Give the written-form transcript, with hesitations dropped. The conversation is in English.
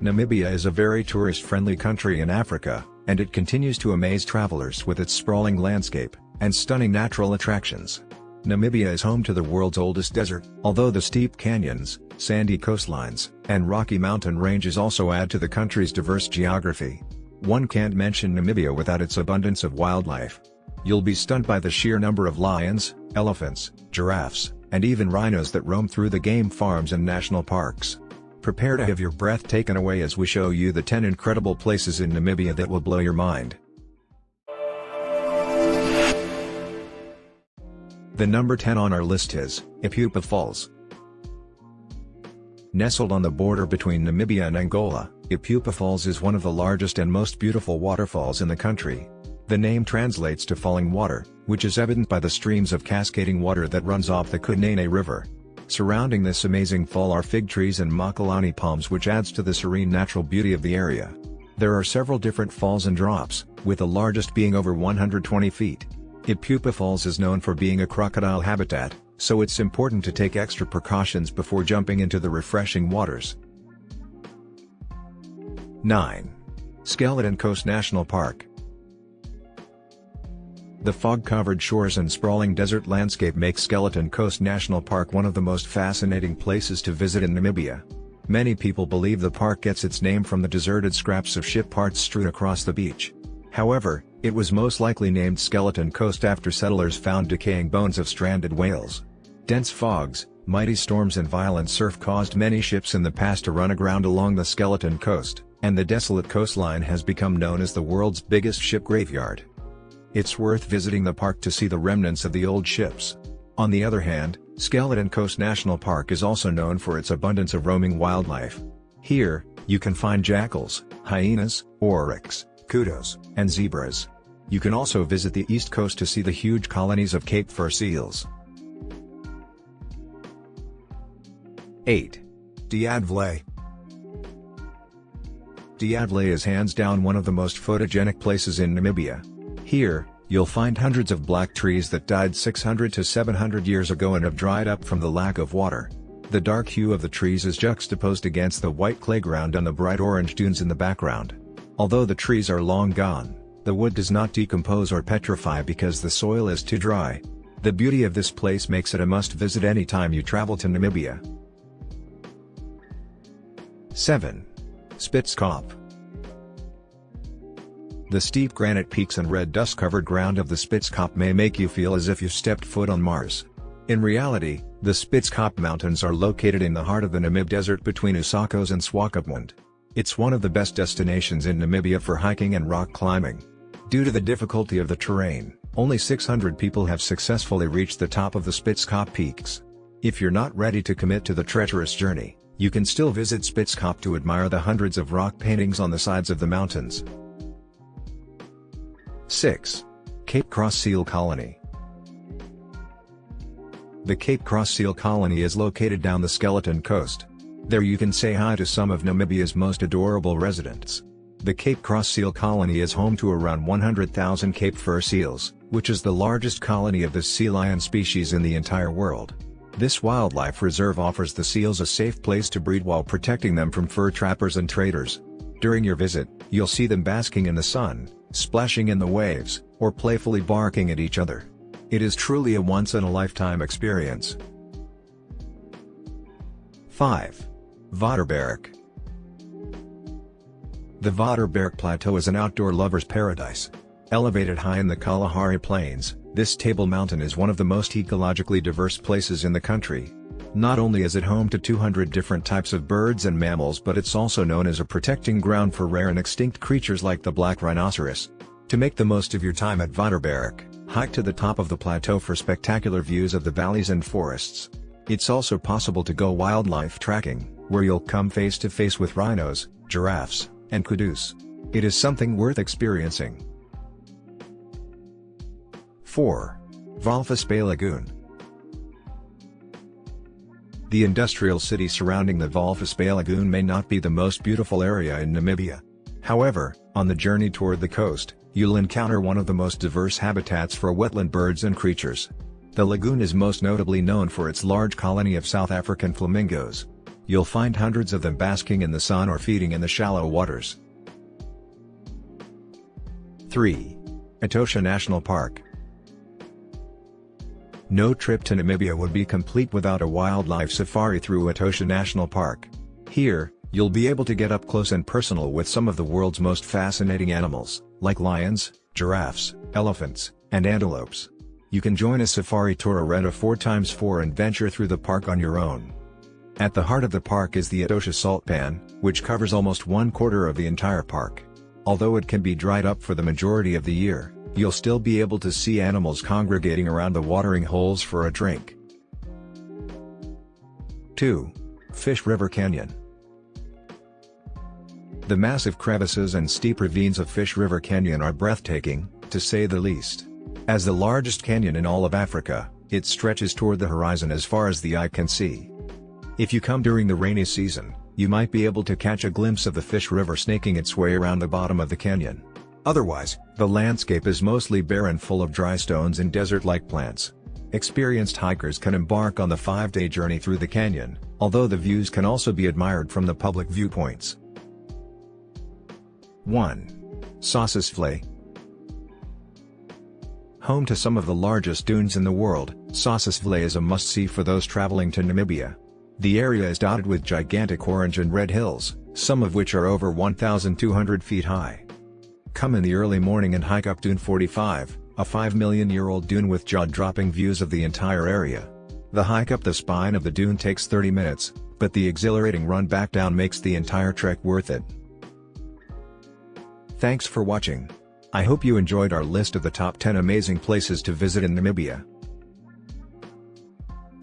Namibia is a very tourist-friendly country in Africa, and it continues to amaze travelers with its sprawling landscape and stunning natural attractions. Namibia is home to the world's oldest desert, although the steep canyons, sandy coastlines, and rocky mountain ranges also add to the country's diverse geography. One can't mention Namibia without its abundance of wildlife. You'll be stunned by the sheer number of lions, elephants, giraffes, and even rhinos that roam through the game farms and national parks. Prepare to have your breath taken away as we show you the 10 incredible places in Namibia that will blow your mind. The number 10 on our list is Epupa Falls. Nestled on the border between Namibia and Angola, Epupa Falls is one of the largest and most beautiful waterfalls in the country. The name translates to falling water, which is evident by the streams of cascading water that runs off the Kunene River. Surrounding this amazing fall are fig trees and makalani palms, which adds to the serene natural beauty of the area. There are several different falls and drops, with the largest being over 120 feet. Epupa Falls is known for being a crocodile habitat, so it's important to take extra precautions before jumping into the refreshing waters. 9. Skeleton Coast National Park. The fog-covered shores and sprawling desert landscape make Skeleton Coast National Park one of the most fascinating places to visit in Namibia. Many people believe the park gets its name from the deserted scraps of ship parts strewn across the beach. However, it was most likely named Skeleton Coast after settlers found decaying bones of stranded whales. Dense fogs, mighty storms and violent surf caused many ships in the past to run aground along the Skeleton Coast, and the desolate coastline has become known as the world's biggest ship graveyard. It's worth visiting the park to see the remnants of the old ships. On the other hand, Skeleton Coast National Park is also known for its abundance of roaming wildlife. Here, you can find jackals, hyenas, oryx, kudos, and zebras. You can also visit the east coast to see the huge colonies of Cape Fur seals. 8. Deadvlei. Deadvlei is hands down one of the most photogenic places in Namibia. Here, you'll find hundreds of black trees that died 600 to 700 years ago and have dried up from the lack of water. The dark hue of the trees is juxtaposed against the white clay ground and the bright orange dunes in the background. Although the trees are long gone, the wood does not decompose or petrify because the soil is too dry. The beauty of this place makes it a must-visit anytime you travel to Namibia. 7. Spitzkoppe. The steep granite peaks and red dust-covered ground of the Spitzkoppe may make you feel as if you stepped foot on Mars. In reality, the Spitzkoppe Mountains are located in the heart of the Namib Desert between Usakos and Swakopmund. It's one of the best destinations in Namibia for hiking and rock climbing. Due to the difficulty of the terrain, only 600 people have successfully reached the top of the Spitzkoppe peaks. If you're not ready to commit to the treacherous journey, you can still visit Spitzkoppe to admire the hundreds of rock paintings on the sides of the mountains. 6. Cape Cross Seal Colony. The Cape Cross Seal Colony is located down the Skeleton Coast. There you can say hi to some of Namibia's most adorable residents. The Cape Cross Seal Colony is home to around 100,000 Cape Fur seals, which is the largest colony of this sea lion species in the entire world. This wildlife reserve offers the seals a safe place to breed while protecting them from fur trappers and traders. During your visit, you'll see them basking in the sun, splashing in the waves, or playfully barking at each other. It is truly a once-in-a-lifetime experience. 5. Waterberg. The Waterberg Plateau is an outdoor lover's paradise. Elevated high in the Kalahari Plains, this Table Mountain is one of the most ecologically diverse places in the country. Not only is it home to 200 different types of birds and mammals, but it's also known as a protecting ground for rare and extinct creatures like the black rhinoceros. To make the most of your time at Waterberg, hike to the top of the plateau for spectacular views of the valleys and forests. It's also possible to go wildlife tracking, where you'll come face to face with rhinos, giraffes, and kudos. It is something worth experiencing. 4. Walvis Bay Lagoon. The industrial city surrounding the Walvis Bay Lagoon may not be the most beautiful area in Namibia. However, on the journey toward the coast, you'll encounter one of the most diverse habitats for wetland birds and creatures. The lagoon is most notably known for its large colony of South African flamingos. You'll find hundreds of them basking in the sun or feeding in the shallow waters. 3. Etosha National Park. No trip to Namibia would be complete without a wildlife safari through Etosha National Park. Here, you'll be able to get up close and personal with some of the world's most fascinating animals, like lions, giraffes, elephants, and antelopes. You can join a safari tour or rent a 4x4 and venture through the park on your own. At the heart of the park is the Etosha salt pan, which covers almost 1/4 of the entire park. Although it can be dried up for the majority of the year, you'll still be able to see animals congregating around the watering holes for a drink. 2. Fish River Canyon. The massive crevices and steep ravines of Fish River Canyon are breathtaking, to say the least. As the largest canyon in all of Africa, it stretches toward the horizon as far as the eye can see. If you come during the rainy season, you might be able to catch a glimpse of the Fish River snaking its way around the bottom of the canyon. Otherwise, the landscape is mostly bare and full of dry stones and desert-like plants. Experienced hikers can embark on the 5-day journey through the canyon, although the views can also be admired from the public viewpoints. 1. Sossusvlei. Home to some of the largest dunes in the world, Sossusvlei is a must-see for those traveling to Namibia. The area is dotted with gigantic orange and red hills, some of which are over 1,200 feet high. Come in the early morning and hike up Dune 45, a 5-million-year-old dune with jaw-dropping views of the entire area. The hike up the spine of the dune takes 30 minutes, but the exhilarating run back down makes the entire trek worth it. Thanks for watching. I hope you enjoyed our list of the top 10 amazing places to visit in Namibia.